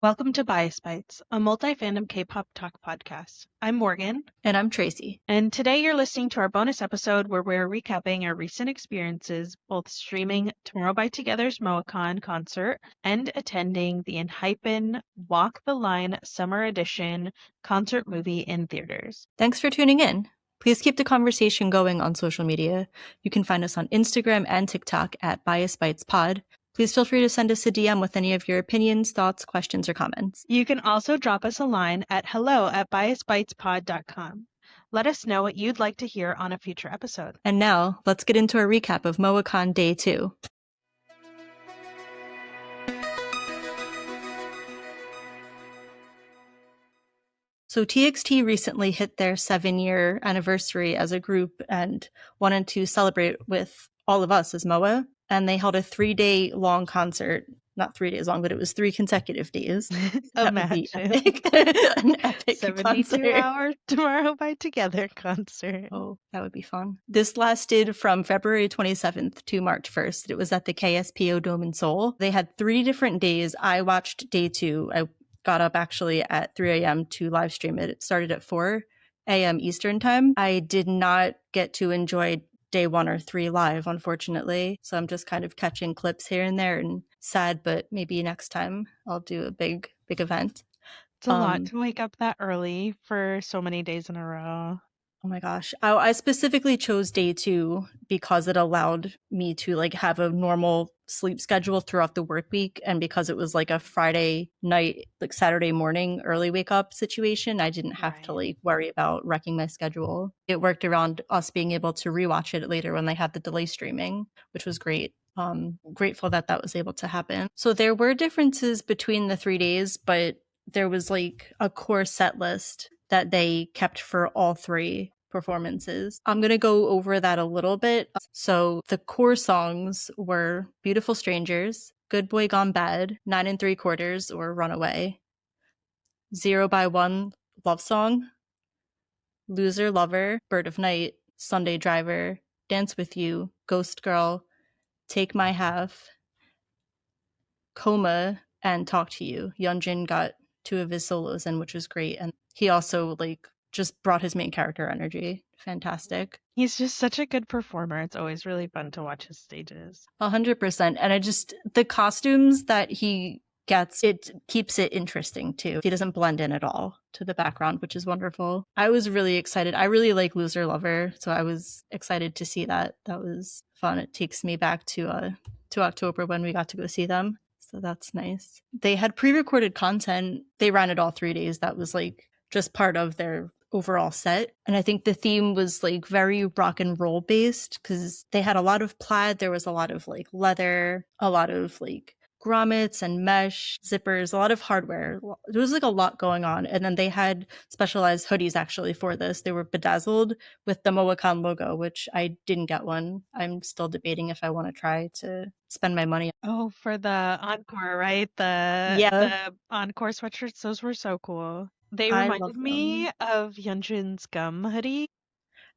Welcome to Bias Bites, a multi-fandom K-pop talk podcast. I'm Morgan. And I'm Tracy. And today you're listening to our bonus episode where we're recapping our recent experiences, both streaming Tomorrow by Together's MOACON concert and attending the Enhypen Walk the Line Summer Edition concert movie in theaters. Thanks for tuning in. Please keep the conversation going on social media. You can find us on Instagram and TikTok at Bias Bites Pod. Please feel free to send us a DM with any of your opinions, thoughts, questions, or comments. You can also drop us a line at hello@biasbitespod.com. Let us know what you'd like to hear on a future episode. And now, let's get into a recap of MOACON Day 2. So TXT recently hit their 7-year anniversary as a group and wanted to celebrate with all of us as MOA. And they held a 3-day long concert. Not 3 days long, but it was 3 consecutive days. Imagine. An epic 72-hour Tomorrow by Together concert. Oh, that would be fun. This lasted from February 27th to March 1st. It was at the KSPO Dome in Seoul. They had 3 different days. I watched day 2. I got up actually at 3 a.m. to live stream it. It started at 4 a.m. Eastern time. I did not get to enjoy day 1 or 3 live, unfortunately. So I'm just kind of catching clips here and there and sad, but maybe next time I'll do a big event. It's a lot to wake up that early for so many days in a row. Oh my gosh. I specifically chose day 2 because it allowed me to have a normal sleep schedule throughout the work week. And because it was a Friday night, Saturday morning, early wake up situation, I didn't have to worry about wrecking my schedule. It worked around us being able to rewatch it later when they had the delay streaming, which was great. Grateful that was able to happen. So there were differences between the 3 days, but there was a core set list that they kept for all 3 performances. I'm going to go over that a little bit. So the core songs were Beautiful Strangers, Good Boy Gone Bad, 9 3/4 or Runaway, 0 by 1 Love Song, Loser Lover, Bird of Night, Sunday Driver, Dance With You, Ghost Girl, Take My Half, Coma, and Talk to You. Yeonjin got 2 of his solos in, which was great. And he also just brought his main character energy. Fantastic. He's just such a good performer. It's always really fun to watch his stages. 100%. And the costumes that he gets, it keeps it interesting too. He doesn't blend in at all to the background, which is wonderful. I was really excited. I really like Loser Lover, so I was excited to see that. That was fun. It takes me back to October when we got to go see them. So that's nice. They had pre-recorded content. They ran it all 3 days. That was just part of their overall set. And I think the theme was very rock and roll based because they had a lot of plaid. There was a lot of leather, a lot of grommets and mesh, zippers, a lot of hardware. There was a lot going on. And then they had specialized hoodies actually for this. They were bedazzled with the MOACON logo, which I didn't get one. I'm still debating if I want to try to spend my money. Oh, for the encore, right? The encore sweatshirts, those were so cool. They reminded me of Yeonjun's gum hoodie.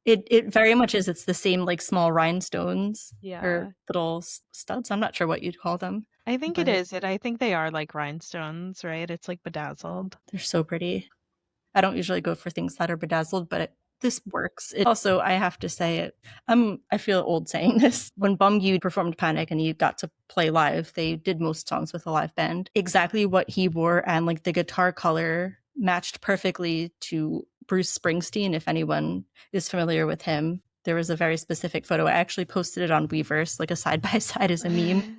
It very much is. It's the same small rhinestones Yeah. or little studs. I'm not sure what you'd call them. I think it is. I think they are rhinestones, right? It's bedazzled. They're so pretty. I don't usually go for things that are bedazzled, but this works. Also, I have to say it. I feel old saying this. When Bumgyu performed Panic and he got to play live, they did most songs with a live band. Exactly what he wore and the guitar color matched perfectly to Bruce Springsteen, if anyone is familiar with him. There was a very specific photo. I actually posted it on Weverse, a side-by-side as a meme.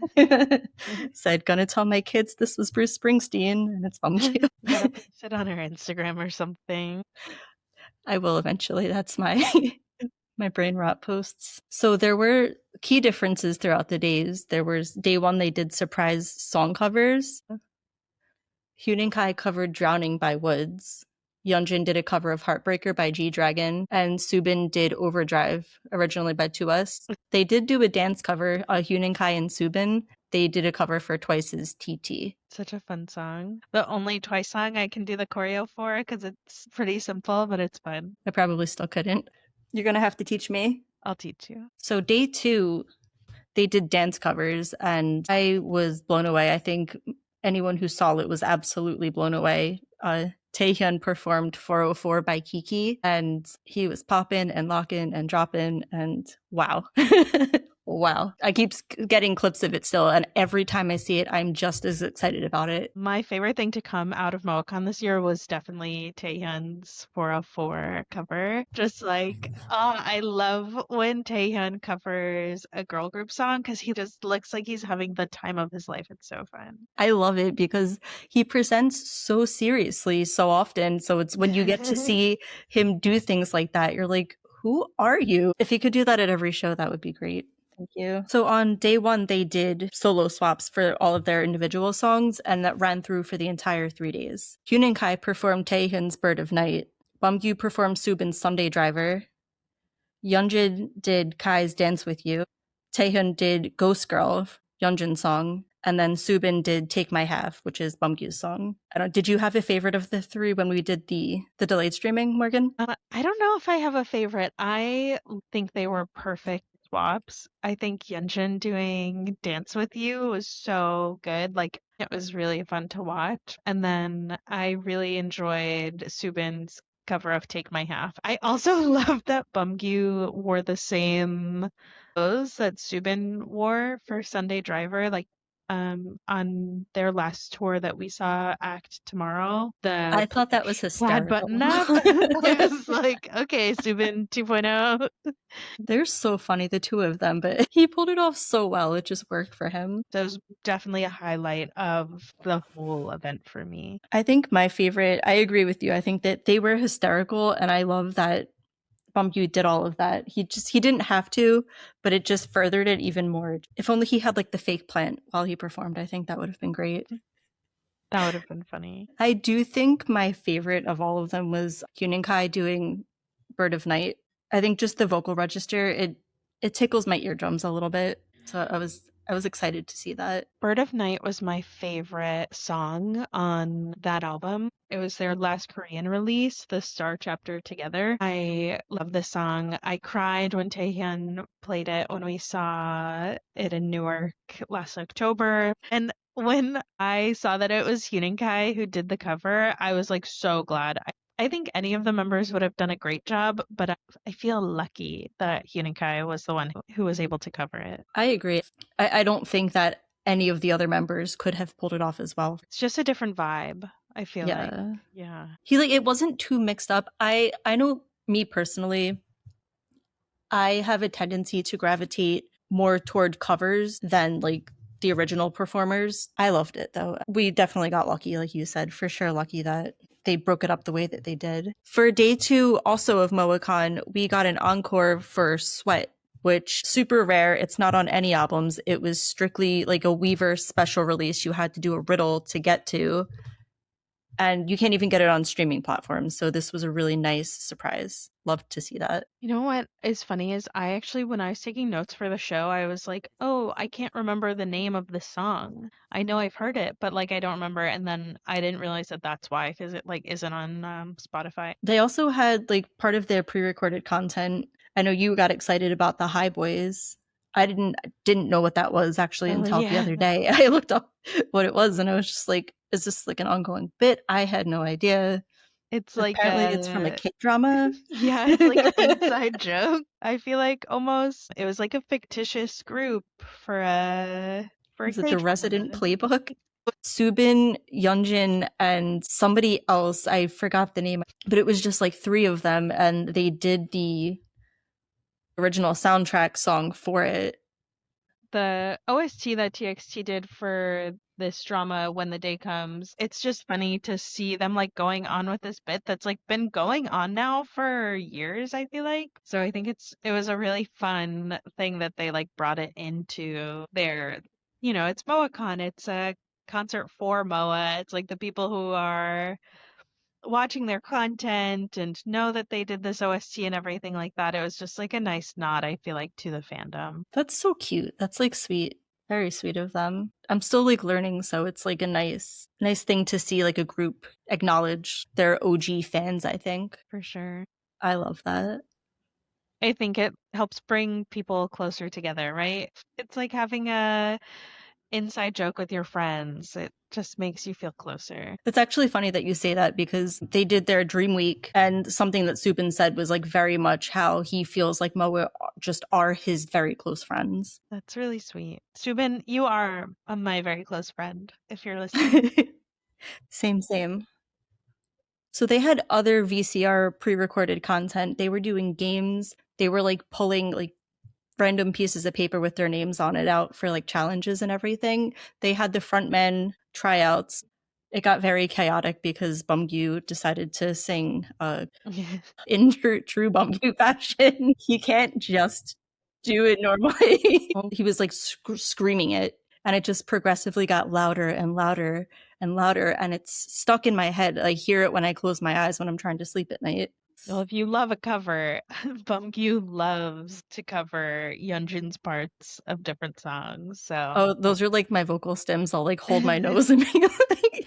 Said, gonna tell my kids this was Bruce Springsteen, and it's Bumgyu. Post it on her Instagram or something. I will eventually. That's my brain rot posts. So there were key differences throughout the days. There was day 1, they did surprise song covers. Huening Kai covered Drowning by Woods. Yeonjun did a cover of Heartbreaker by G-Dragon. And Subin did Overdrive, originally by To Us. They did do a dance cover, Huening Kai and Subin. They did a cover for Twice's TT. Such a fun song. The only Twice song I can do the choreo for because it's pretty simple, but it's fun. I probably still couldn't. You're going to have to teach me. I'll teach you. So day 2, they did dance covers, and I was blown away. I think anyone who saw it was absolutely blown away. Taehyun performed 404 by Kiki, and he was popping and locking and dropping, and wow. Wow. I keep getting clips of it still, and every time I see it, I'm just as excited about it. My favorite thing to come out of MoaCon this year was definitely Taehyun's 404 cover. Just like, oh, I love when Taehyun covers a girl group song because he just looks like he's having the time of his life. It's so fun. I love it because he presents so seriously so often. So it's when you get to see him do things like that, you're like, who are you? If he could do that at every show, that would be great. Thank you. So on day one, they did solo swaps for all of their individual songs, and that ran through for the entire 3 days. Hyun Kai performed Taehyun's Bird of Night. Bumgyu performed Subin's Sunday Driver. Yeonjin did Kai's Dance With You. Taehyun did Ghost Girl, Yeonjin's song. And then Subin did Take My Half, which is Bumgyu's song. Did you have a favorite of the three when we did the delayed streaming, Morgan? I don't know if I have a favorite. I think they were perfect swaps. I think Yeonjin doing Dance With You was so good. Like, it was really fun to watch. And then I really enjoyed Subin's cover of Take My Half. I also love that Bumgyu wore the same clothes that Subin wore for Sunday Driver. Like, on their last tour that we saw act tomorrow, I thought that was plaid hysterical. button up. I was like, okay, Subin 2.0. They're so funny, the two of them, but he pulled it off so well. It just worked for him. That was definitely a highlight of the whole event for me. I think my favorite, I agree with you. I think that they were hysterical, and I love that Bumgyu did all of that. He didn't have to, but it just furthered it even more. If only he had like the fake plant while he performed, I think that would have been great. That would have been funny. I do think my favorite of all of them was Hyun Kai doing Bird of Night. I think just the vocal register, it tickles my eardrums a little bit. So I was excited to see that. Bird of Night was my favorite song on that album. It was their last Korean release, the Star Chapter Together. I love this song. I cried when Taehyun played it when we saw it in Newark last October. And when I saw that it was Hyun Kai who did the cover, I was like so glad. I think any of the members would have done a great job, but I feel lucky that Hyun Kai was the one who was able to cover it. I agree. I don't think that any of the other members could have pulled it off as well. It's just a different vibe, I feel like. Yeah. Yeah. It wasn't too mixed up. I know me personally, I have a tendency to gravitate more toward covers than like the original performers. I loved it though. We definitely got lucky, like you said, for sure lucky that they broke it up the way that they did. For day 2 also of MoaCon, we got an encore for Sweat, which super rare. It's not on any albums. It was strictly like a Weaver special release. You had to do a riddle to get to, and you can't even get it on streaming platforms. So this was a really nice surprise. Love to see that. You know what is funny is I actually, when I was taking notes for the show, I was like, oh, I can't remember the name of the song. I know I've heard it, but like I don't remember. And then I didn't realize that that's why, because it like isn't on Spotify. They also had like part of their pre-recorded content. I know you got excited about the High Boys. I didn't know what that was actually until the other day. I looked up what it was and I was just like, is this like an ongoing bit? I had no idea. It's like apparently it's from a K-drama. Yeah, it's like an inside joke. I feel like almost it was like a fictitious group for a Is it the Resident Playbook? Subin, Yeonjin, and somebody else, I forgot the name, but it was just like 3 of them, and they did the original soundtrack song for it. The OST that TXT did for this drama, When the Day Comes, it's just funny to see them like going on with this bit that's like been going on now for years, I feel like. So I think it was a really fun thing that they like brought it into their, it's MoaCon, it's a concert for MOA. It's like the people who are watching their content and know that they did this OST and everything like that. It was just like a nice nod, I feel like, to the fandom. That's so cute. That's like sweet. Very sweet of them. I'm still like learning, so it's like a nice thing to see like a group acknowledge their OG fans, I think. For sure. I love that. I think it helps bring people closer together, right? It's like having a inside joke with your friends. It just makes you feel closer. It's actually funny that you say that because they did their Dream Week, and something that Subin said was like very much how he feels like MOA just are his very close friends. That's really sweet. Subin, you are my very close friend, if you're listening. Same. So they had other VCR pre-recorded content. They were doing games. They were like pulling like random pieces of paper with their names on it out for like challenges and everything. They had the frontmen tryouts. It got very chaotic because Bumgyu decided to sing in true Bumgyu fashion. He can't just do it normally. He was like screaming it, and it just progressively got louder and louder and louder, and it's stuck in my head. I hear it when I close my eyes when I'm trying to sleep at night. Well, if you love a cover, Bumgyu loves to cover Yeonjun's parts of different songs. So Oh, those are like my vocal stems. I'll like hold my nose and be like,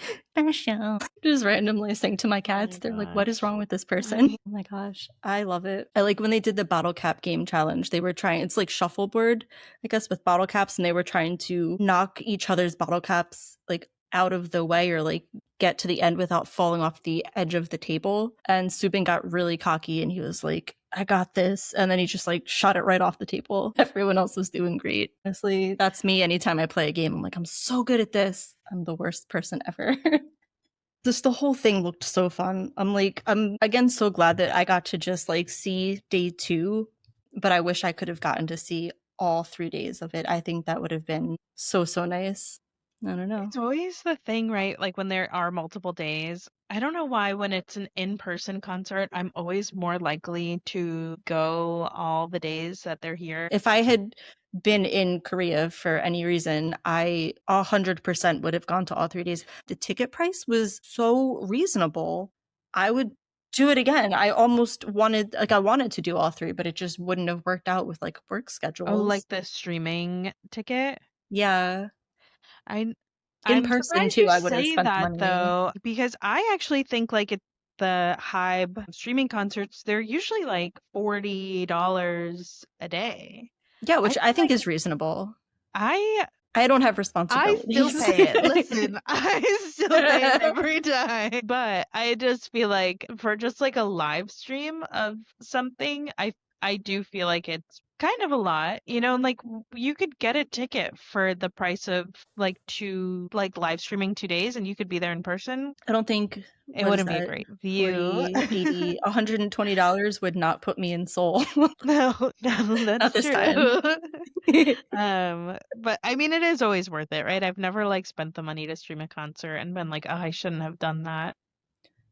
just randomly sing to my cats. They're like, what is wrong with this person? Oh my gosh. I love it. I like when they did the bottle cap game challenge. They were trying, it's like shuffleboard, I guess, with bottle caps, and they were trying to knock each other's bottle caps like out of the way or like get to the end without falling off the edge of the table. And Subin got really cocky and he was like, I got this. And then he just like shot it right off the table. Everyone else was doing great. Honestly, that's me anytime I play a game. I'm like, I'm so good at this. I'm the worst person ever. Just the whole thing looked so fun. I'm again so glad that I got to just like see day 2, but I wish I could have gotten to see all 3 days of it. I think that would have been so nice. I don't know. it's always the thing, right? Like when there are multiple days. I don't know why when it's an in-person concert, I'm always more likely to go all the days that they're here. If I had been in Korea for any reason, I 100% would have gone to all 3 days. The ticket price was so reasonable. I would do it again. I wanted to do all 3, but it just wouldn't have worked out with like work schedules. Oh, like the streaming ticket? Yeah. I'm person, surprised too, you I would have say spent the that money. though, because I actually think like the Hybe streaming concerts, they're usually like $40 a day. Yeah, which I feel think like is reasonable. I don't have I responsibilities. still pay it. Listen, I still pay it every time. But I just feel like for just like a live stream of something, I do feel like it's kind of a lot. You know, like you could get a ticket for the price of like live streaming 2 days and you could be there in person. I don't think It wouldn't be a great view. 40, 80, $120 would not put me in Seoul. No, that's Not this true. But I mean, it is always worth it, right? I've never like spent the money to stream a concert and been like, oh, I shouldn't have done that.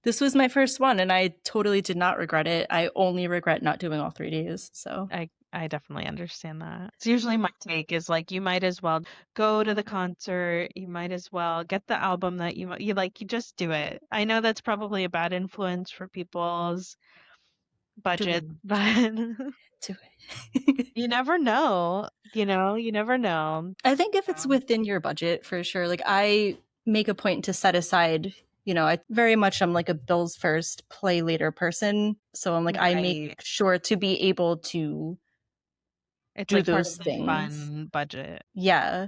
This was my first one, and I totally did not regret it. I only regret not doing all 3 days. So I definitely understand that. It's usually my take is like, you might as well go to the concert. You might as well get the album that you like. You just do it. I know that's probably a bad influence for people's budget, but do it. you never know. You know, you never know. I think if it's within your budget, for sure. Like I make a point to set aside, I very much I'm like a bills first, play later person. So I'm like, I make sure to be able to do like those part of things. The fun budget. Yeah.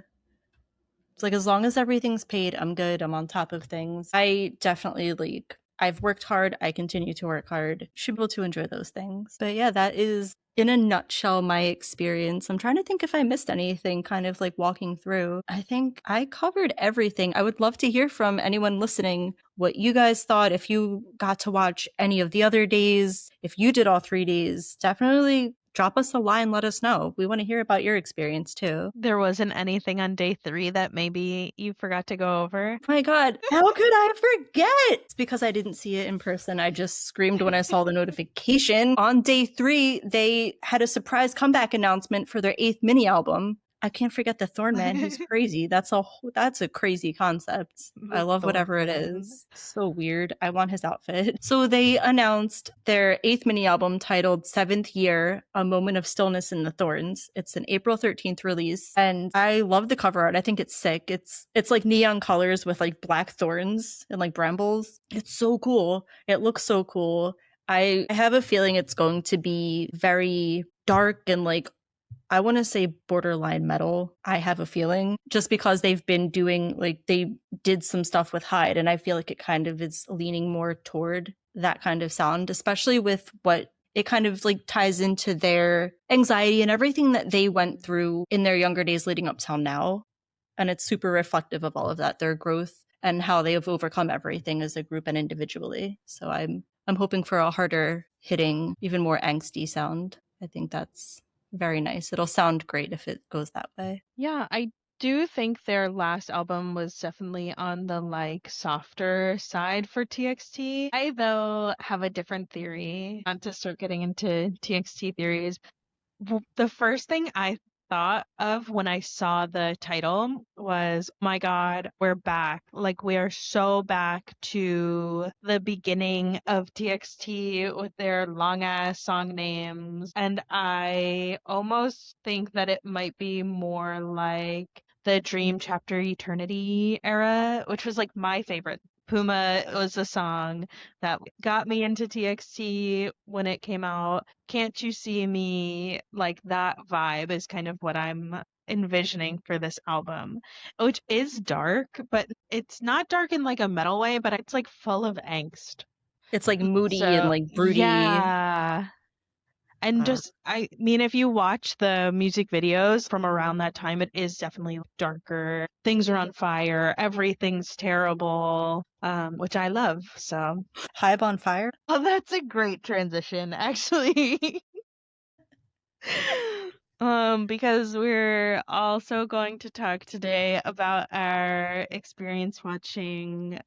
It's like as long as everything's paid, I'm good. I'm on top of things. I definitely I've worked hard. I continue to work hard. Should be able to enjoy those things. But yeah, that is in a nutshell my experience. I'm trying to think if I missed anything kind of like walking through. I think I covered everything. I would love to hear from anyone listening what you guys thought. If you got to watch any of the other days, if you did all 3 days, definitely drop us a line, let us know. We want to hear about your experience too. There wasn't anything on day 3 that maybe you forgot to go over? Oh my God, how could I forget? It's because I didn't see it in person. I just screamed when I saw the notification. On day 3, they had a surprise comeback announcement for their 8th mini album. I can't forget the Thorn Man. He's crazy. That's a crazy concept. I love whatever it is. So weird. I want his outfit. So they announced their 8th mini album titled 7th Year, A Moment of Stillness in the Thorns. It's an April 13th release. And I love the cover art. I think it's sick. It's like neon colors with like black thorns and like brambles. It's so cool. It looks so cool. I have a feeling it's going to be very dark and like I want to say borderline metal. I have a feeling just because they've been doing they did some stuff with Hyde, and I feel like it kind of is leaning more toward that kind of sound, especially with what it kind of ties into their anxiety and everything that they went through in their younger days leading up till now. And it's super reflective of all of that, their growth and how they have overcome everything as a group and individually. So I'm hoping for a harder hitting, even more angsty sound. I think that's very nice. It'll sound great if it goes that way. Yeah, I do think their last album was definitely on the softer side for TXT. I though have a different theory. Not to start getting into TXT theories. The first thing I thought of when I saw the title was, oh my God, we're back. Like, we are so back to the beginning of TXT with their long ass song names. And I almost think that it might be more like the Dream Chapter Eternity era, which was my favorite. Puma was a song that got me into TXT when it came out. Can't You See Me? Like, that vibe is kind of what I'm envisioning for this album, which is dark, but it's not dark in a metal way, but it's full of angst. It's moody and So, broody. yeah. And just, I mean, if you watch the music videos from around that time, it is definitely darker. Things are on fire. Everything's terrible, which I love. So, Hive on Fire? oh, that's a great transition, actually. Because we're also going to talk today about our experience watching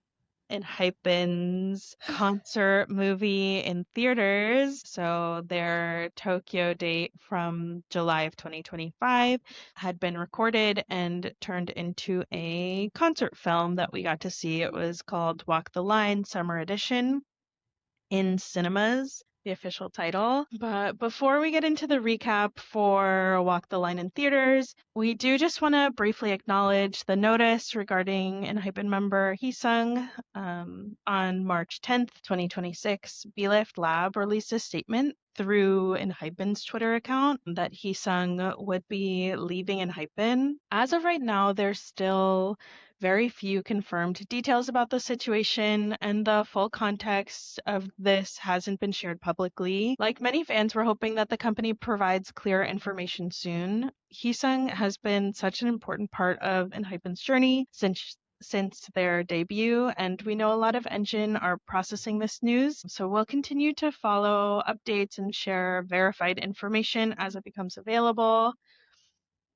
Enhypen's concert movie in theaters. So their Tokyo date from July of 2025 had been recorded and turned into a concert film that we got to see. It was called Walk the Line Summer Edition in cinemas, the official title. But before we get into the recap for Walk the Line in theaters, we do just want to briefly acknowledge the notice regarding Enhypen member Heesung. On March 10th, 2026, Blift Lab released a statement through Enhypen's Twitter account that Heesung would be leaving Enhypen. As of right now, there's still very few confirmed details about the situation, and the full context of this hasn't been shared publicly. Like many fans, we're hoping that the company provides clear information soon. Heesung has been such an important part of Enhypen's journey since their debut, and we know a lot of ENGENE are processing this news, so we'll continue to follow updates and share verified information as it becomes available.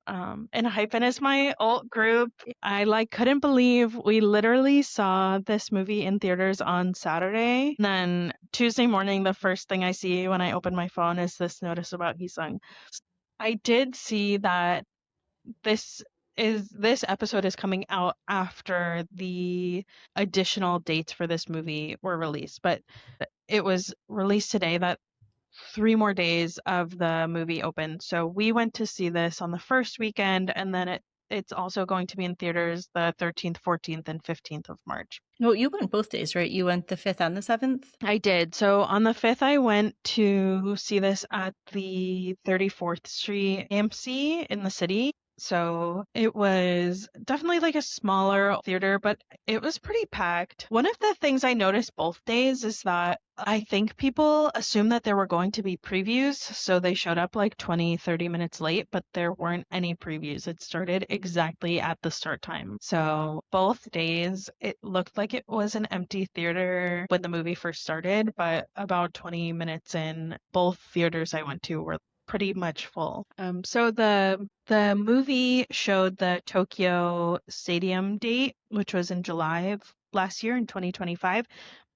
Enhypen is my alt group. I couldn't believe we literally saw this movie in theaters on Saturday. And then Tuesday morning, the first thing I see when I open my phone is this notice about Heesung. I did see that this episode is coming out after the additional dates for this movie were released, but it was released today that 3 more days of the movie opened. So we went to see this on the first weekend, and then it's also going to be in theaters the 13th, 14th, and 15th of March. No, you went both days, right? You went the 5th and the 7th? I did. So on the 5th, I went to see this at the 34th Street AMC in the city. So it was definitely a smaller theater, but it was pretty packed. One of the things I noticed both days is that I think people assumed that there were going to be previews, so they showed up 20, 30 minutes late, but there weren't any previews. It started exactly at the start time. So both days, it looked like it was an empty theater when the movie first started, but about 20 minutes in, both theaters I went to were pretty much full. So the movie showed the Tokyo Stadium date, which was in July of last year in 2025.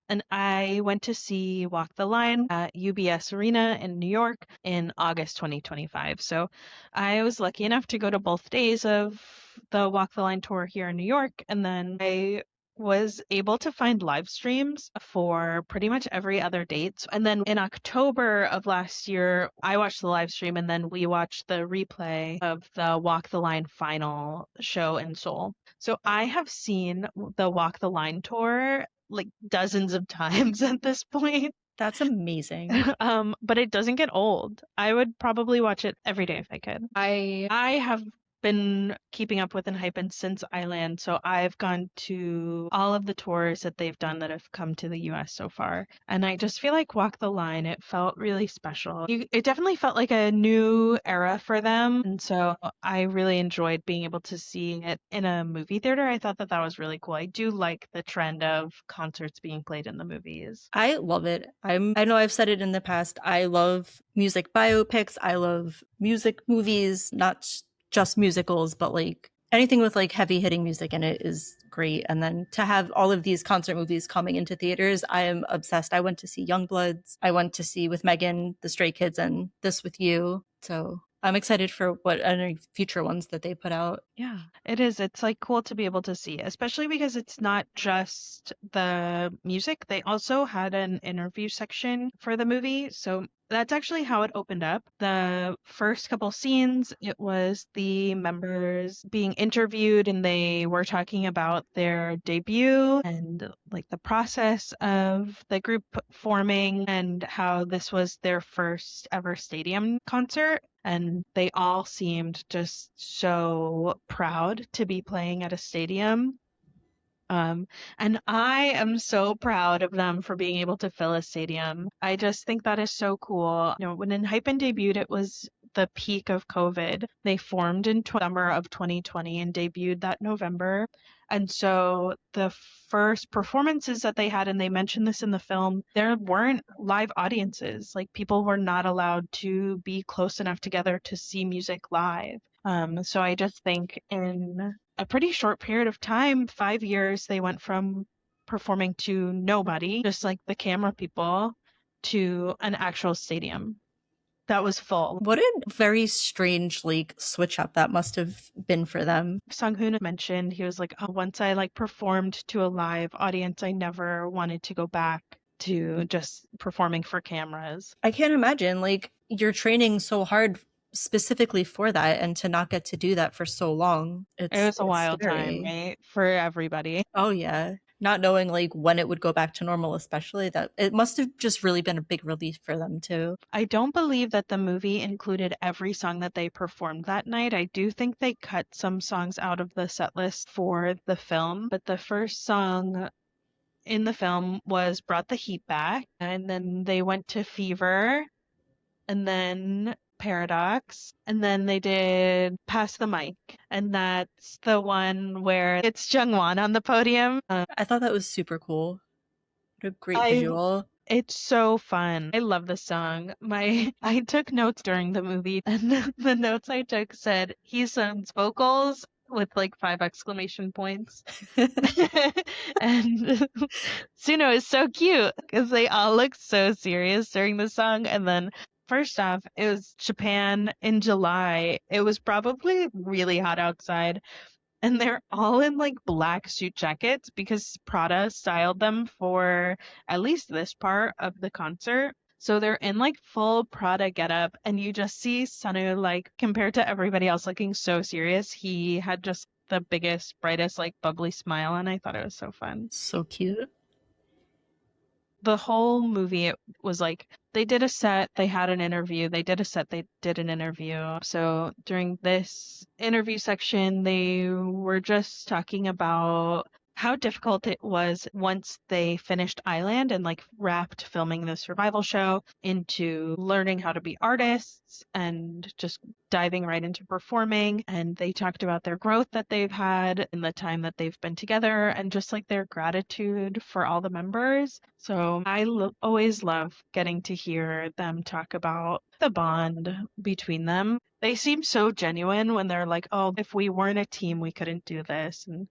And I went to see Walk the Line at UBS Arena in New York in August 2025. So I was lucky enough to go to both days of the Walk the Line tour here in New York. And then I was able to find live streams for pretty much every other date. And then in October of last year, I watched the live stream, and then we watched the replay of the Walk the Line final show in Seoul. So I have seen the Walk the Line tour dozens of times at this point. That's amazing. But it doesn't get old. I would probably watch it every day if I could. I have been keeping up with Enhypen since Island, so I've gone to all of the tours that they've done that have come to the US so far. And I just feel like Walk the Line, it felt really special. It definitely felt like a new era for them. And so I really enjoyed being able to see it in a movie theater. I thought that that was really cool. I do like the trend of concerts being played in the movies. I love it. I know I've said it in the past. I love music biopics. I love music movies, not just musicals, but like anything with like heavy hitting music in it is great. And then to have all of these concert movies coming into theaters, I am obsessed. I went to see Youngbloods. I went to see with Megan, The Stray Kids, and This With You. So I'm excited for what any future ones that they put out. Yeah, it is. It's like cool to be able to see, especially because it's not just the music. They also had an interview section for the movie. So that's actually how it opened up. The first couple scenes, it was the members being interviewed and they were talking about their debut and like the process of the group forming and how this was their first ever stadium concert. And they all seemed just so proud to be playing at a stadium. Um, and I am so proud of them for being able to fill a stadium. I just think that is so cool. You know, when Enhypen debuted, it was the peak of COVID. They formed in summer of 2020 and debuted that November. And so the first performances that they had, and they mentioned this in the film, there weren't live audiences. Like people were not allowed to be close enough together to see music live. So I just think in a pretty short period of time, 5 years, they went from performing to nobody, just like the camera people, to an actual stadium that was full. What a very strange like switch up that must have been for them. Sung-hoon mentioned he was like, oh, once I like performed to a live audience, I never wanted to go back to just performing for cameras. I can't imagine like you're training so hard specifically for that and to not get to do that for so long. It was a It's wild time, scary. right? For everybody. Oh yeah. Not knowing like when it would go back to normal, especially that it must have just really been a big relief for them too. I don't believe that the movie included every song that they performed that night. I do think they cut some songs out of the set list for the film, but the first song in the film was Brought the Heat Back, and then they went to Fever, and then Paradox, and then they did Pass the Mic, and that's the one where it's Jungwon on the podium. I thought that was super cool. What a great I visual. It's so fun. I love the song. I took notes during the movie, and the notes I took said he sings vocals with like 5 exclamation points. And Suno is so cute because they all look so serious during the song. And then first off, it was Japan in July. It was probably really hot outside. And they're all in like black suit jackets because Prada styled them for at least this part of the concert. So they're in like full Prada getup, and you just see Sunu like compared to everybody else looking so serious. He had just the biggest, brightest, like bubbly smile, and I thought it was so fun. So cute. The whole movie, it was like they did a set, they had an interview, they did a set, they did an interview. So during this interview section, they were just talking about how difficult it was once they finished Island and like wrapped filming the survival show into learning how to be artists and just diving right into performing. And they talked about their growth that they've had in the time that they've been together and just like their gratitude for all the members. So I always love getting to hear them talk about the bond between them. They seem so genuine when they're like, oh, if we weren't a team, we couldn't do this. And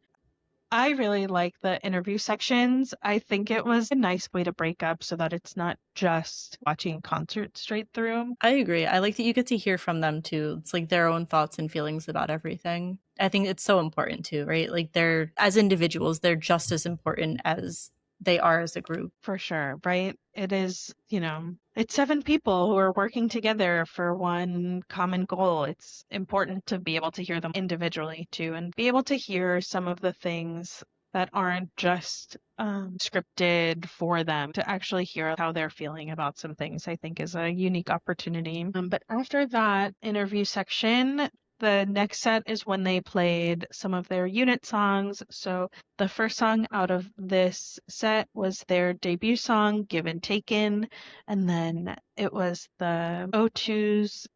I really like the interview sections. I think it was a nice way to break up so that it's not just watching a concert straight through. I agree. I like that you get to hear from them too. It's like their own thoughts and feelings about everything. I think it's so important too, right? Like they're, as individuals, they're just as important as they are as a group. For sure, right? It is, it's 7 people who are working together for one common goal. It's important to be able to hear them individually too and be able to hear some of the things that aren't just scripted for them to actually hear how they're feeling about some things, I think is a unique opportunity. But after that interview section, the next set is when they played some of their unit songs. So the first song out of this set was their debut song, Given Taken, and then it was the O2's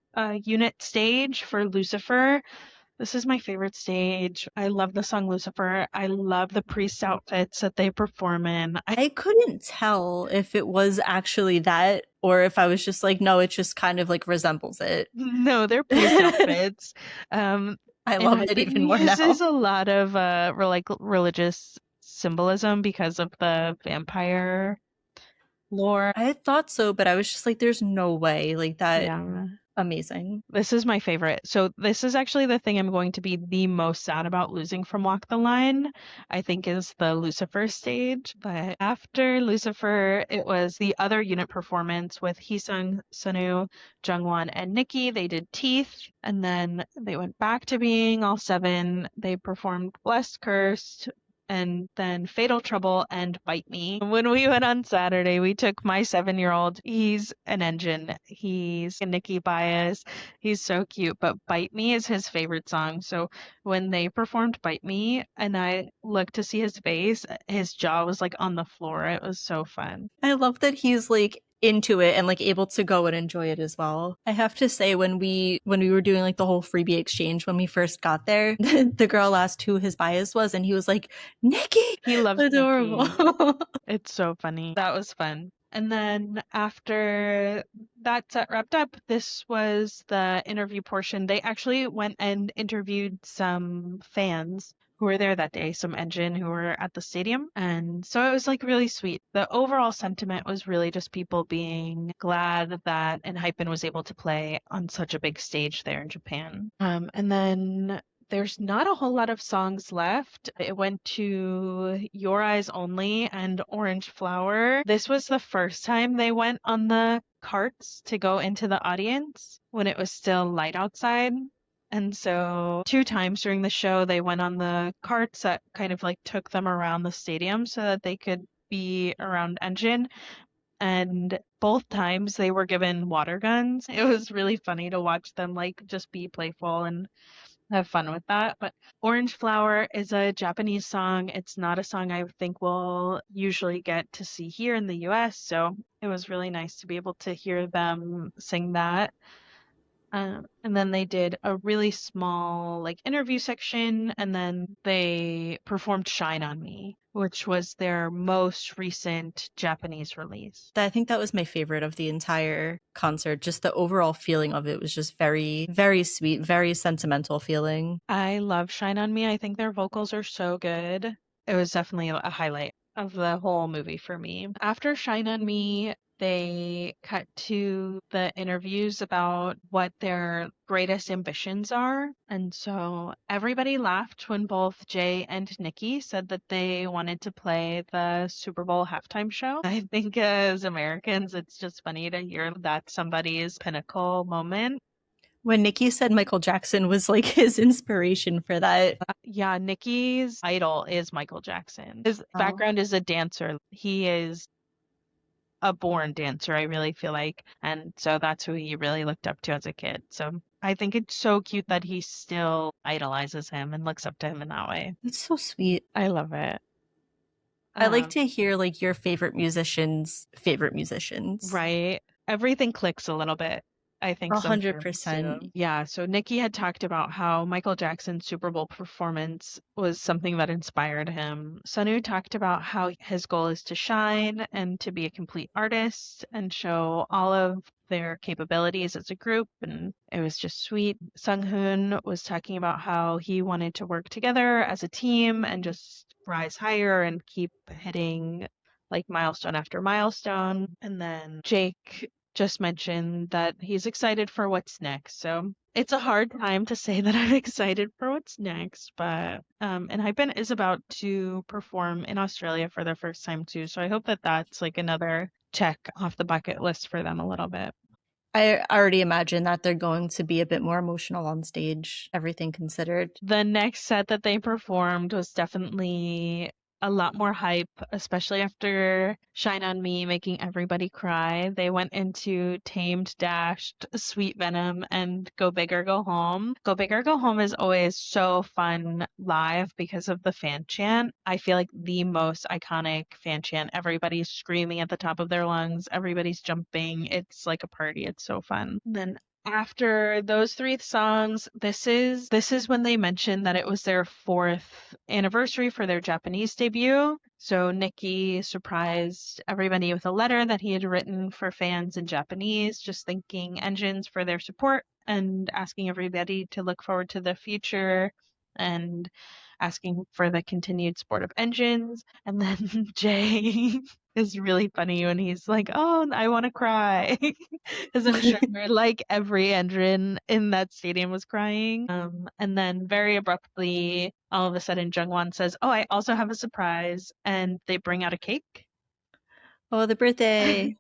unit stage for Lucifer. This is my favorite stage. I love the song Lucifer. I love the priest outfits that they perform in. I couldn't tell if it was actually that or if I was just like, no, it just kind of like resembles it. No, they're priest outfits. I love it even more now. Uses a lot of religious symbolism because of the vampire lore. I thought so, but I was just like, there's no way. Like that. Yeah. Amazing. This is my favorite. So this is actually the thing I'm going to be the most sad about losing from Walk the Line, I think, is the Lucifer stage. But after Lucifer, it was the other unit performance with Heesung, Sunu, Jungwon, and Nikki. They did Teeth, and then they went back to being all seven. They performed Blessed, Cursed, and then Fatal Trouble and Bite Me. When we went on Saturday, we took my 7-year-old. He's an engine. He's a Nikki bias. He's so cute, but Bite Me is his favorite song. So when they performed Bite Me and I looked to see his face, his jaw was like on the floor. It was so fun. I love that he's like into it and like able to go and enjoy it as well. I have to say when we were doing like the whole freebie exchange when we first got there, the girl asked who his bias was and he was like, Nikki. He loves adorable. Nikki. It's so funny. That was fun. And then after that set wrapped up, this was the interview portion. They actually went and interviewed some fans who were there that day, some Engine who were at the stadium. And so it was like really sweet. The overall sentiment was really just people being glad that Enhypen was able to play on such a big stage there in Japan. And then there's not a whole lot of songs left. It went to Your Eyes Only and Orange Flower. This was the first time they went on the carts to go into the audience when it was still light outside. And so 2 times during the show, they went on the carts that kind of like took them around the stadium so that they could be around Engine. And both times they were given water guns. It was really funny to watch them like just be playful and have fun with that. But Orange Flower is a Japanese song. It's not a song I think we'll usually get to see here in the US. So it was really nice to be able to hear them sing that. And then they did a really small like interview section, and then they performed Shine on Me, which was their most recent Japanese release. I think that was my favorite of the entire concert. Just the overall feeling of it was just very, very sweet, very sentimental feeling. I love Shine on Me. I think their vocals are so good. It was definitely a highlight of the whole movie for me. After Shine on Me, they cut to the interviews about what their greatest ambitions are. And so everybody laughed when both Jay and Nikki said that they wanted to play the Super Bowl halftime show. I think as Americans, it's just funny to hear that somebody's pinnacle moment. When Nikki said Michael Jackson was like his inspiration for that. Yeah, Nikki's idol is Michael Jackson. His background is a dancer. He is a born dancer, I really feel like. And so that's who he really looked up to as a kid. So I think it's so cute that he still idolizes him and looks up to him in that way. It's so sweet. I love it. I like to hear like your favorite musicians' favorite musicians. Right. Everything clicks a little bit. I think 100%. Yeah, so Nikki had talked about how Michael Jackson's Super Bowl performance was something that inspired him. Sunu talked about how his goal is to shine and to be a complete artist and show all of their capabilities as a group, and it was just sweet. Sunghoon was talking about how he wanted to work together as a team and just rise higher and keep hitting like milestone after milestone. And then Jake just mentioned that he's excited for what's next. So it's a hard time to say that I'm excited for what's next, but Enhypen is about to perform in Australia for their first time too. So I hope that that's like another check off the bucket list for them a little bit. I already imagine that they're going to be a bit more emotional on stage, everything considered. The next set that they performed was definitely a lot more hype, especially after Shine on Me making everybody cry. They went into Tamed, Dashed, Sweet Venom, and Go Big or Go Home. Go Big or Go Home is always so fun live because of the fan chant. I feel like the most iconic fan chant. Everybody's screaming at the top of their lungs, everybody's jumping. It's like a party. It's so fun. And then after those three songs, this is when they mentioned that it was their 4th anniversary for their Japanese debut. So Nikki surprised everybody with a letter that he had written for fans in Japanese, just thanking ENGENEs for their support and asking everybody to look forward to the future and asking for the continued support of ENGENEs. And then Jay is really funny when he's like, "Oh, I want to cry," because I'm sure like every ENGENE in that stadium was crying. And then very abruptly, all of a sudden, Jungwon says, "Oh, I also have a surprise," and they bring out a cake. Oh, the birthday.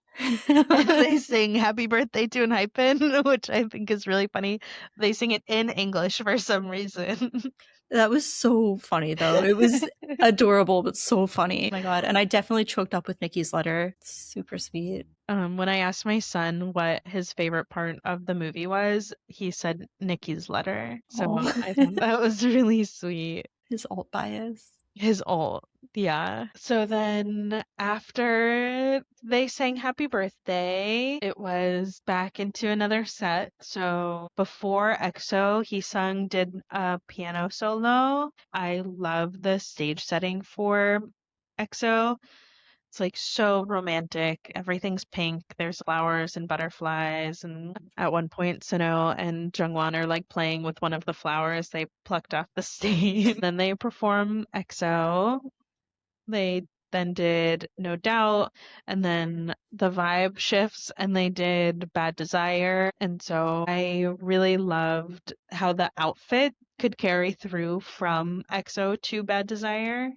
And they sing happy birthday to Enhypen, which I think is really funny. They sing it in English for some reason. That was so funny, though. It was adorable, but so funny. Oh my god. And I definitely choked up with Nikki's letter. Super sweet. When I asked my son what his favorite part of the movie was, he said Nikki's letter. So I thought that was really sweet. His alt bias. His alt, yeah. So then after they sang happy birthday, it was back into another set. So before EXO, did a piano solo. I love the stage setting for EXO. It's like so romantic. Everything's pink. There's flowers and butterflies. And at one point, Suno and Jungwon are like playing with one of the flowers they plucked off the stage. Then they perform EXO. They then did No Doubt, and then the vibe shifts and they did Bad Desire. And so I really loved how the outfit could carry through from EXO to Bad Desire.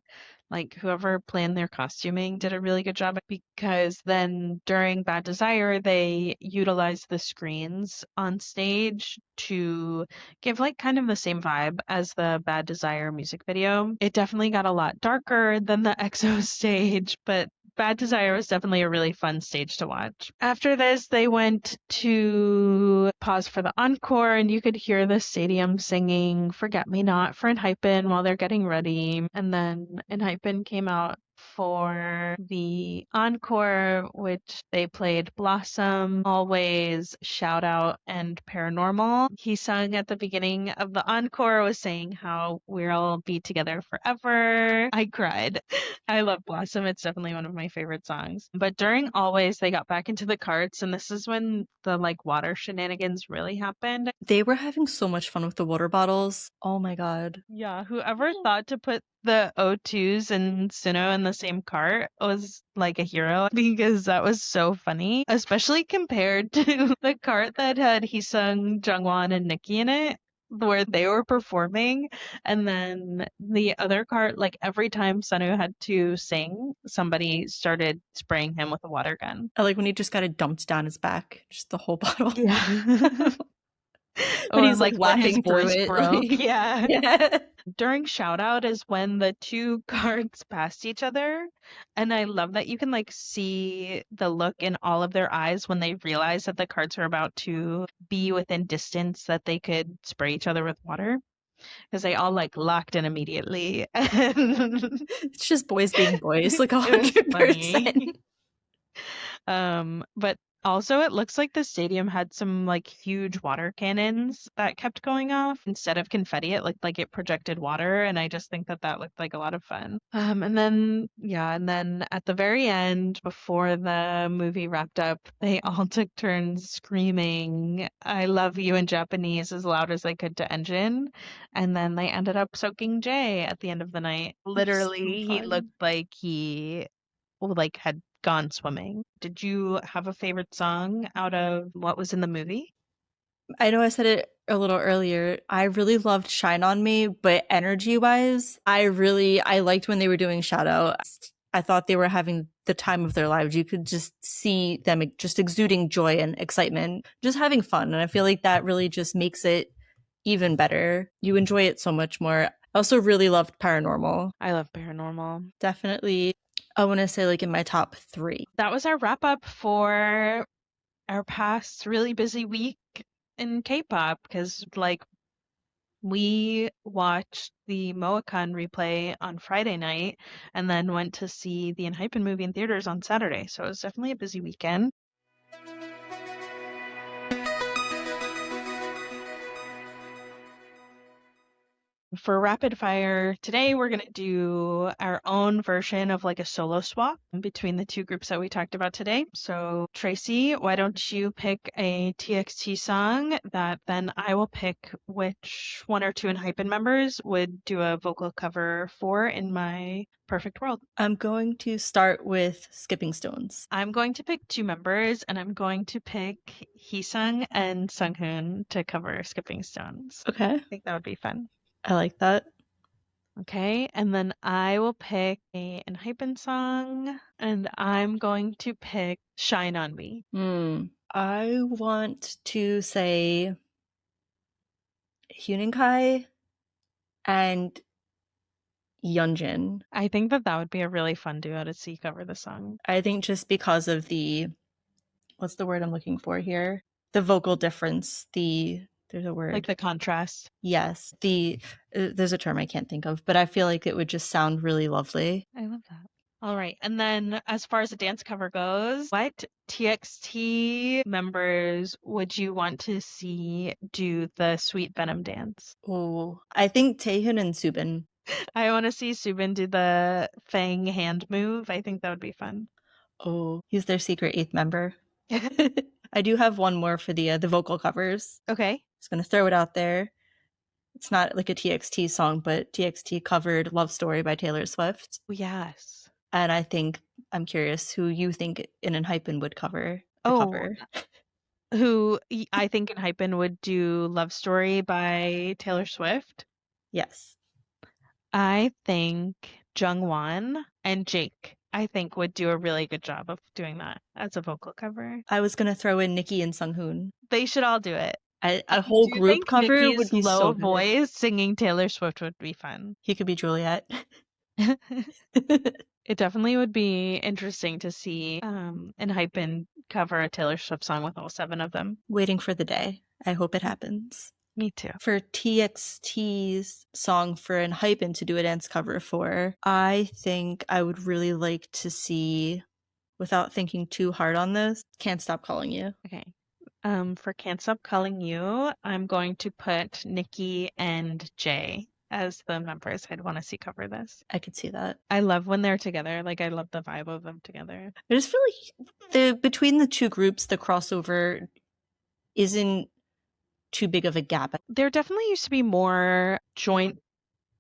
Like whoever planned their costuming did a really good job because then during Bad Desire, they utilized the screens on stage to give like kind of the same vibe as the Bad Desire music video. It definitely got a lot darker than the EXO stage, but Bad Desire was definitely a really fun stage to watch. After this, they went to pause for the encore, and you could hear the stadium singing Forget Me Not for Enhypen while they're getting ready. And then Enhypen came out for the encore, which they played Blossom, Always, Shout Out, and Paranormal. He sung at the beginning of the encore, was saying how we'll be together forever. I cried. I love Blossom. It's definitely one of my favorite songs. But during Always, they got back into the carts, and this is when the like water shenanigans really happened. They were having so much fun with the water bottles. Oh my god. Yeah, whoever thought to put the O2s and Suno in the same cart was like a hero because that was so funny, especially compared to the cart that had Heesung, Jungwon, and Nikki in it, where they were performing. And then the other cart, like every time Sunu had to sing, somebody started spraying him with a water gun. I like when he just got it dumped down his back, just the whole bottle. Yeah. When Or he's like laughing through it. Broke. Yeah. Yeah. During shout out is when the two cards passed each other, and I love that you can like see the look in all of their eyes when they realize that the cards are about to be within distance that they could spray each other with water, because they all like locked in immediately. It's just boys being boys, like It was 100%. But also, it looks like the stadium had some like huge water cannons that kept going off instead of confetti. It looked like it projected water, and I just think that that looked like a lot of fun. And then at the very end, before the movie wrapped up, they all took turns screaming "I love you" in Japanese as loud as they could to ENGENE, and then they ended up soaking Jay at the end of the night. Literally, he looked like he like had gone swimming. Did you have a favorite song out of what was in the movie? I know I said it a little earlier. I really loved Shine on Me, but energy wise, I liked when they were doing Shout Out. I thought they were having the time of their lives. You could just see them just exuding joy and excitement, just having fun. And I feel like that really just makes it even better. You enjoy it so much more. I also really loved Paranormal. I love Paranormal. Definitely, I want to say like in my top 3. That was our wrap up for our past really busy week in K-pop because like we watched the Moacon replay on Friday night and then went to see the Enhypen movie in theaters on Saturday. So it was definitely a busy weekend. For rapid fire, today we're going to do our own version of like a solo swap between the two groups that we talked about today. So, Traci, why don't you pick a TXT song that then I will pick which one or two Enhypen members would do a vocal cover for in my perfect world. I'm going to start with Skipping Stones. I'm going to pick 2 members and I'm going to pick Heesung and Sunghoon to cover Skipping Stones. Okay. I think that would be fun. I like that. Okay, and then I will pick a Enhypen song, and I'm going to pick Shine on Me. I want to say Huninkai and Yeonjin. I think that that would be a really fun duo to see cover the song. I think just because of the, what's the word I'm looking for here? The vocal difference. There's a word. Like the contrast. Yes. There's a term I can't think of, but I feel like it would just sound really lovely. I love that. All right, and then as far as the dance cover goes, what TXT members would you want to see do the Sweet Venom dance? Oh, I think Taehyun and Subin. I want to see Subin do the Fang hand move. I think that would be fun. Oh, he's their secret 8th member. I do have one more for the vocal covers. Okay. Just gonna throw it out there. It's not like a TXT song, but TXT covered Love Story by Taylor Swift. Yes. And I'm curious who you think in Enhypen would cover the Oh, cover. who I think Enhypen would do Love Story by Taylor Swift. Yes. I think Jungwon and Jake, I think, would do a really good job of doing that as a vocal cover. I was gonna throw in Nikki and Sunghoon. They should all do it. A whole Do you group think cover Nicki's would be low so good. voice singing Taylor Swift would be fun. He could be Juliet. It definitely would be interesting to see Enhypen cover a Taylor Swift song with all 7 of them. Waiting for the day. I hope it happens. Me too. For TXT's song for Enhypen to do a dance cover for, I think I would really like to see, without thinking too hard on this, Can't Stop Calling You. Okay. For Can't Stop Calling You, I'm going to put Nikki and Jay as the members I'd want to see cover this. I could see that. I love when they're together. Like, I love the vibe of them together. I just feel like between the two groups, the crossover isn't too big of a gap. There definitely used to be more joint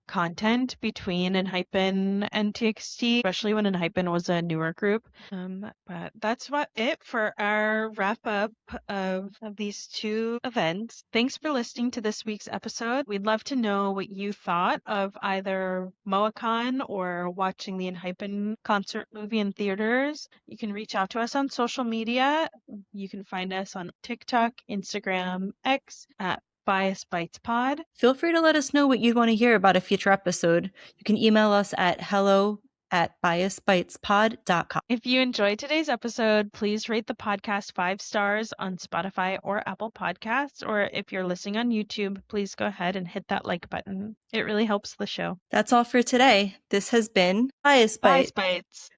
content between Enhypen and TXT, especially when Enhypen was a newer group. But that's it for our wrap up of these 2 events. Thanks for listening to this week's episode. We'd love to know what you thought of either MOACon or watching the Enhypen concert movie in theaters. You can reach out to us on social media. You can find us on TikTok, Instagram, X at Bias Bites Pod. Feel free to let us know what you'd want to hear about a future episode. You can email us at hello@biasbitespod.com. If you enjoyed today's episode, please rate the podcast 5 stars on Spotify or Apple Podcasts. Or if you're listening on YouTube, please go ahead and hit that like button. It really helps the show. That's all for today. This has been Bias Bites. Bites.